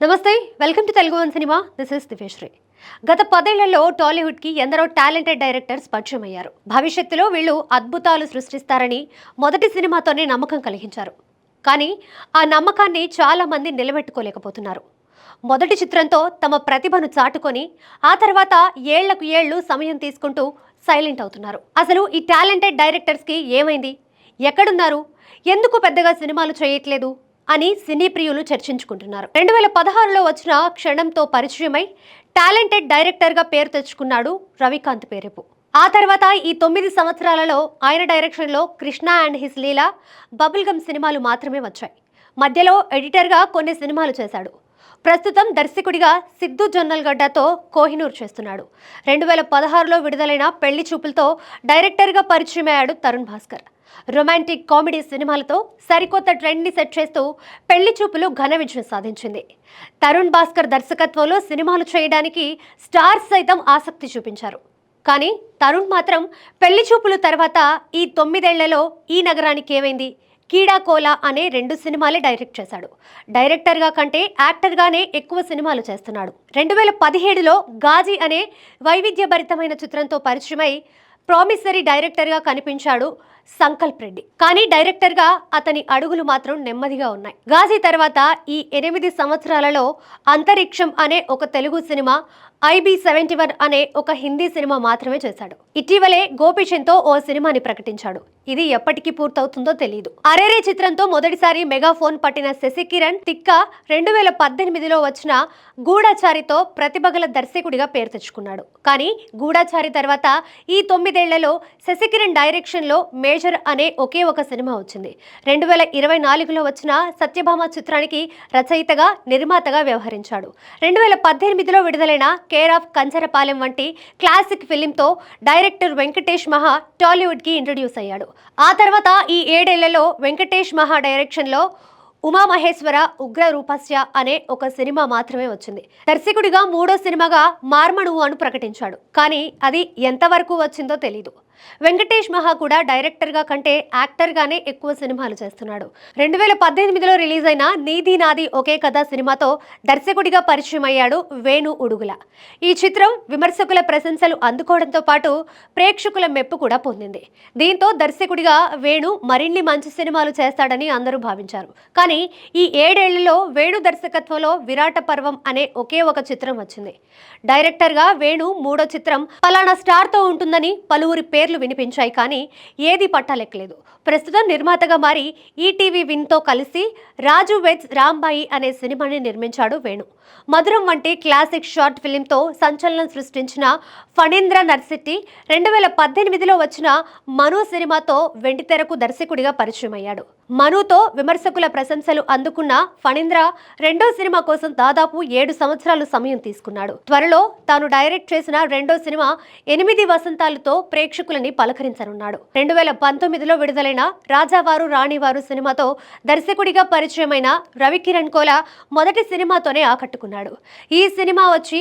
నమస్తే, welcome to Telugu one cinema. This is Divyasree. గత 10 ఏళ్లలో టాలీవుడ్కి ఎందరో టాలెంటెడ్ డైరెక్టర్స్ పరిచయం అయ్యారు. భవిష్యత్తులో వీళ్ళు అద్భుతాలు సృష్టిస్తారని మొదటి సినిమాతోనే నమ్మకం కలిగించారు. కానీ ఆ నమ్మకాన్ని చాలా మంది నిలబెట్టుకోలేకపోతున్నారు. మొదటి చిత్రంతో తమ ప్రతిభను చాటుకొని ఆ తర్వాత ఏళ్లకు ఏళ్లు సమయం తీసుకుంటూ సైలెంట్ అవుతున్నారు. అసలు ఈ టాలెంటెడ్ డైరెక్టర్స్కి ఏమైంది? ఎక్కడున్నారు? ఎందుకు పెద్దగా సినిమాలు చేయట్లేదు అని సినీ ప్రియులు చర్చించుకుంటున్నారు. 2016లో వచ్చిన క్షణంతో పరిచయమై టాలెంటెడ్ డైరెక్టర్గా పేరు తెచ్చుకున్నాడు రవికాంత్ పేరెపు. ఆ తర్వాత ఈ 9 సంవత్సరాలలో ఆయన డైరెక్షన్లో Krishna and his Leela, bubble gum సినిమాలు మాత్రమే వచ్చాయి. మధ్యలో ఎడిటర్గా కొన్ని సినిమాలు చేశాడు. ప్రస్తుతం దర్శకుడిగా సిద్ధు జొన్నల్గడ్డతో కోహినూర్ చేస్తున్నాడు. 2016లో విడుదలైన పెళ్లి చూపులతో డైరెక్టర్గా పరిచయమయ్యాడు తరుణ్ భాస్కర్. రొమాంటిక్ కామెడీ సినిమాలతో సరికొత్త ట్రెండ్ని సెట్ చేస్తూ పెళ్లి చూపులు ఘన విజయం సాధించింది. తరుణ్ భాస్కర్ దర్శకత్వంలో సినిమాలు చేయడానికి స్టార్స్ సైతం ఆసక్తి చూపించారు. కానీ తరుణ్ మాత్రం పెళ్లి చూపులు తర్వాత ఈ 9 ఏళ్లలో ఈ నగరానికి ఏమైంది, కీడాకోలా అనే 2 సినిమాలే డైరెక్ట్ చేశాడు. డైరెక్టర్గా కంటే యాక్టర్గానే ఎక్కువ సినిమాలు చేస్తున్నాడు. 2017లో గాజీ అనే వైవిధ్యభరితమైన చిత్రంతో పరిచయమై ప్రామిసరీ డైరెక్టర్గా కనిపించాడు సంకల్ప్ రెడ్డి. కానీ డైరెక్టర్గా అతని అడుగులు మాత్రం నెమ్మదిగా ఉన్నాయి. గాజీ తర్వాత ఈ 8 సంవత్సరాలలో అంతరిక్షం అనే ఒక తెలుగు సినిమా, IB-71 అనే ఒక హిందీ సినిమా మాత్రమే చేశాడు. ఇటీవలే గోపీచంద్తో ఓ సినిమాని ప్రకటించాడు. ఇది ఎప్పటికీ పూర్తవుతుందో తెలియదు. అరేరే చిత్రంతో మొదటిసారి మెగాఫోన్ పట్టిన శశికిరణ్ తిక్క 2018లో వచ్చిన గూఢచారితో ప్రతిభగల దర్శకుడిగా పేరు తెచ్చుకున్నాడు. కానీ గూఢచారి తర్వాత ఈ 9 ఏళ్లలో శశికిరణ్ డైరెక్షన్లో మేజర్ అనే ఒకే ఒక సినిమా వచ్చింది. 2024లో వచ్చిన సత్యభామ చిత్రానికి రచయితగా, నిర్మాతగా వ్యవహరించాడు. 2018లో విడుదలైన కేర్ ఆఫ్ కంచరపాలెం వంటి క్లాసిక్ ఫిలింతో డైరెక్టర్ వెంకటేష్ మహా టాలీవుడ్కి ఇంట్రడ్యూస్ అయ్యాడు. ఆ తర్వాత ఈ 7 ఏళ్లలో వెంకటేష్ మహా డైరెక్షన్లో ఉమామహేశ్వర ఉగ్ర రూపస్య అనే ఒక సినిమా మాత్రమే వచ్చింది. దర్శకుడిగా 3వ సినిమాగా మార్మణువు అను ప్రకటించాడు. కానీ అది ఎంతవరకు వచ్చిందో తెలీదు. వెంకటేష్ మహా కూడా డైరెక్టర్గా కంటే యాక్టర్గానే ఎక్కువ సినిమాలు చేస్తున్నాడు. 2018లో రిలీజ్ అయిన నీది నాది ఒకే కథ సినిమాతో దర్శకుడిగా పరిచయం అయ్యాడు వేణు ఉడుగుల. ఈ చిత్రం విమర్శకుల ప్రశంసలు అందుకోవడంతో పాటు ప్రేక్షకుల మెప్పు కూడా పొందింది. దీంతో దర్శకుడిగా వేణు మరిన్ని మంచి సినిమాలు చేస్తాడని అందరూ భావించారు. కానీ ఈ 7 ఏళ్లలో వేణు దర్శకత్వంలో విరాట పర్వం అనే ఒకే ఒక చిత్రం వచ్చింది. డైరెక్టర్గా వేణు 3వ చిత్రం పలానా స్టార్తో ఉంటుందని పలువురి పేర్లు వినిపించాయి. కానీ ఏది పట్టాలెక్కలేదు. ప్రస్తుతం నిర్మాతగా మారి ఈటీవీ విన్తో కలిసి రాజు వెడ్స్ రాంబాయి అనే సినిమాని నిర్మించాడు వేణు. మధురం వంటి క్లాసిక్ షార్ట్ ఫిలింతో సంచలనం సృష్టించిన ఫణీంద్ర నర్సిట్టి 2018లో వచ్చిన మను సినిమాతో వెండితెరకు దర్శకుడిగా పరిచయం అయ్యాడు. మనుతో విమర్శకుల ప్రశంసలు అందుకున్న ఫణీంద్ర 2వ సినిమా కోసం దాదాపు 7 సంవత్సరాలు సమయం తీసుకున్నాడు. త్వరలో తాను డైరెక్ట్ చేసిన 2వ సినిమా 8 వసంతాలతో ప్రేక్షకులని పలకరించనున్నాడు. 2019లో విడుదలైన రాజావారు రాణివారు సినిమాతో దర్శకుడిగా పరిచయమైన రవికిరణ్ కోలా మొదటి సినిమాతోనే ఆకట్టుకున్నాడు. ఈ సినిమా వచ్చి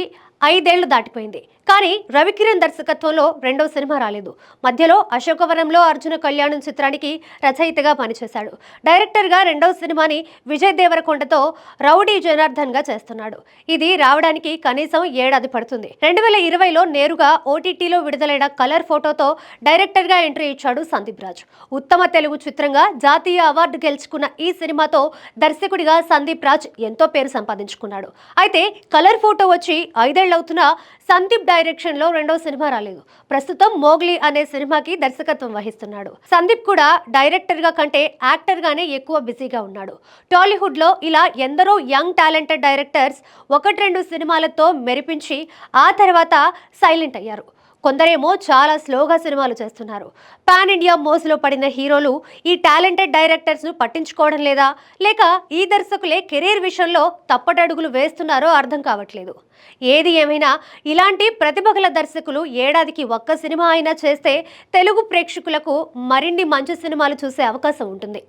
5 ఏళ్లు దాటిపోయింది. కానీ రవికిరణ్ దర్శకత్వంలో 2వ సినిమా రాలేదు. మధ్యలో అశోకవనంలో అర్జున కళ్యాణం చిత్రానికి రచయితగా పనిచేశాడు. డైరెక్టర్గా 2వ సినిమాని విజయ్ దేవరకొండతో రౌడీ జనార్దన్గా చేస్తున్నాడు. ఇది రావడానికి కనీసం ఏడాది పడుతుంది. 2020లో నేరుగా OTTలో విడుదలైన కలర్ ఫోటోతో డైరెక్టర్గా ఎంట్రీ ఇచ్చాడు సందీప్ రాజ్. ఉత్తమ తెలుగు చిత్రంగా జాతీయ అవార్డు గెలుచుకున్న ఈ సినిమాతో దర్శకుడిగా సందీప్ రాజ్ ఎంతో పేరు సంపాదించుకున్నాడు. అయితే కలర్ ఫోటో వచ్చి 5 ఏళ్లు అవుతున్నా సందీప్ డైరెక్షన్లో 2వ సినిమా రాలేదు. ప్రస్తుతం మోగ్లీ అనే సినిమాకి దర్శకత్వం వహిస్తున్నాడు. సందీప్ కూడా డైరెక్టర్గా కంటే యాక్టర్గానే ఎక్కువ బిజీగా ఉన్నాడు. టాలీవుడ్లో ఇలా ఎందరో యంగ్ టాలెంటెడ్ డైరెక్టర్స్ 1-2 సినిమాలతో మెరిపించి ఆ తర్వాత సైలెంట్ అయ్యారు. కొందరేమో చాలా స్లోగా సినిమాలు చేస్తున్నారు. పాన్ ఇండియా మోజులో పడిన హీరోలు ఈ టాలెంటెడ్ డైరెక్టర్స్ను పట్టించుకోవడం లేదా, లేక ఈ దర్శకులే కెరీర్ విషయంలో తప్పటడుగులు వేస్తున్నారో అర్థం కావట్లేదు. ఏది ఏమైనా ఇలాంటి ప్రతిభగల దర్శకులు ఏడాదికి 1 సినిమా అయినా చేస్తే తెలుగు ప్రేక్షకులకు మరిన్ని మంచి సినిమాలు చూసే అవకాశం ఉంటుంది.